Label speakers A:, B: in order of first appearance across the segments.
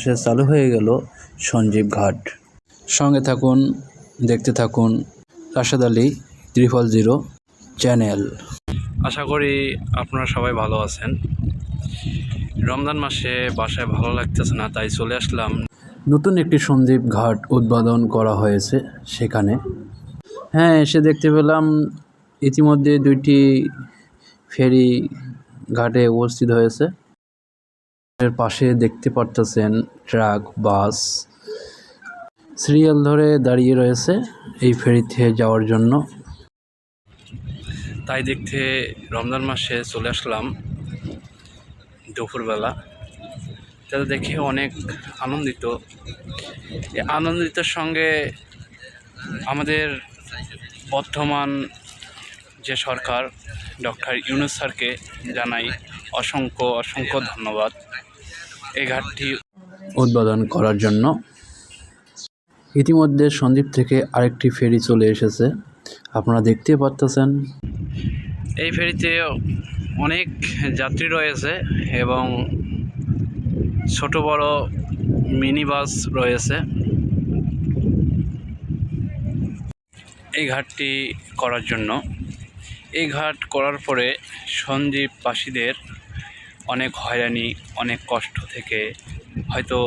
A: সে চালু হয়ে গেল সঞ্জীব ঘাট। সঙ্গে থাকুন, দেখতে থাকুন রাশেদ আলী 000 চ্যানেল। আশা করি আপনারা সবাই ভালো আছেন। রমজান মাসে বাসায় ভালো লাগতেছে না, তাই চলে আসলাম। নতুন একটি সঞ্জীব ঘাট উদ্বোধন করা হয়েছে সেখানে। হ্যাঁ, এসে দেখতে পেলাম ইতিমধ্যে 2টি ফেরি ঘাটে উপস্থিত হয়েছে। এর পাশে দেখতে পারতেছেন ট্রাক, বাস সিরিয়াল ধরে দাঁড়িয়ে রয়েছে এই ফেরিতে যাওয়ার জন্য। তাই দেখতে রমজান মাসে চলে আসলাম দুপুরবেলা। তাতে দেখে অনেক আনন্দিত। এই আনন্দিতের সঙ্গে আমাদের বর্তমান যে সরকার ডক্টর ইউনূস স্যারকে জানাই অসংখ্য ধন্যবাদ এই ঘাটটি উদ্বোধন করার জন্য। ইতিমধ্যে সন্দ্বীপ থেকে আরেকটি ফেরি চলে এসেছে, আপনারা দেখতে পাচ্ছেন। এই ফেরিতে অনেক যাত্রী রয়েছে এবং ছোট বড় মিনি বাস রয়েছে। এই ঘাটটি করার জন্য, এই ঘাট করার পরে সন্দ্বীপবাসীদের অনেক হয়রানি, অনেক কষ্ট থেকে হয়তো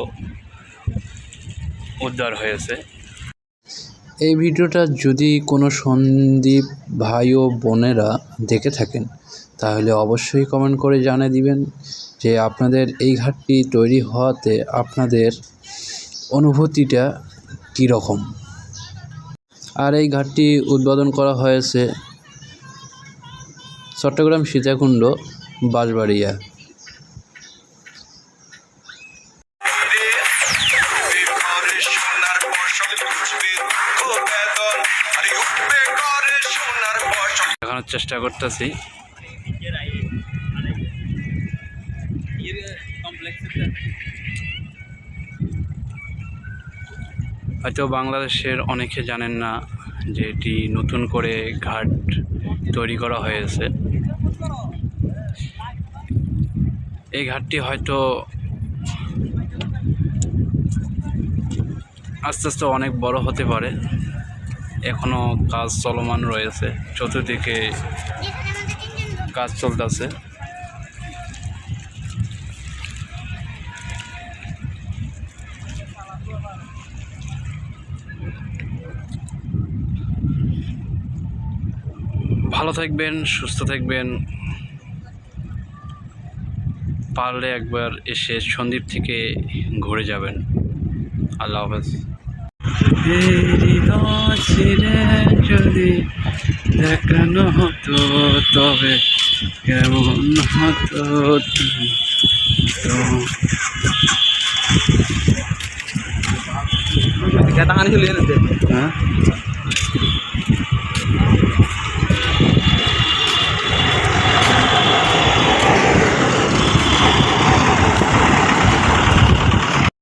A: উদ্ধার হয়েছে। এই ভিডিওটা যদি কোনো সন্দ্বীপ ভাই ও বোনেরা দেখে থাকেন তাহলে অবশ্যই কমেন্ট করে জানিয়ে দিবেন যে আপনাদের এই ঘাটটি তৈরি হওয়াতে আপনাদের অনুভূতিটা কীরকম। আর এই ঘাটটি উদ্বোধন করা হয়েছে চট্টগ্রাম সীতাকুণ্ড বাঁশবাড়িয়া। দেখানোর চেষ্টা করতেছি। হয়তো বাংলাদেশের অনেকে জানেন না যে এটি নতুন করে ঘাট তৈরি করা হয়েছে। এই ঘাটটি হয়তো আস্তে আস্তে অনেক বড় হতে পারে, এখনো কাজ চলমান রয়েছে, চতুর্দিকে কাজ চলতেছে। ভালো থাকবেন, সুস্থ থাকবেন। পারলে একবার এসে সন্দ্বীপ থেকে ঘুরে যাবেন। আল্লাহ হাফেজ। যদি দেখানো হতো তবে কেমন হতো। হ্যাঁ।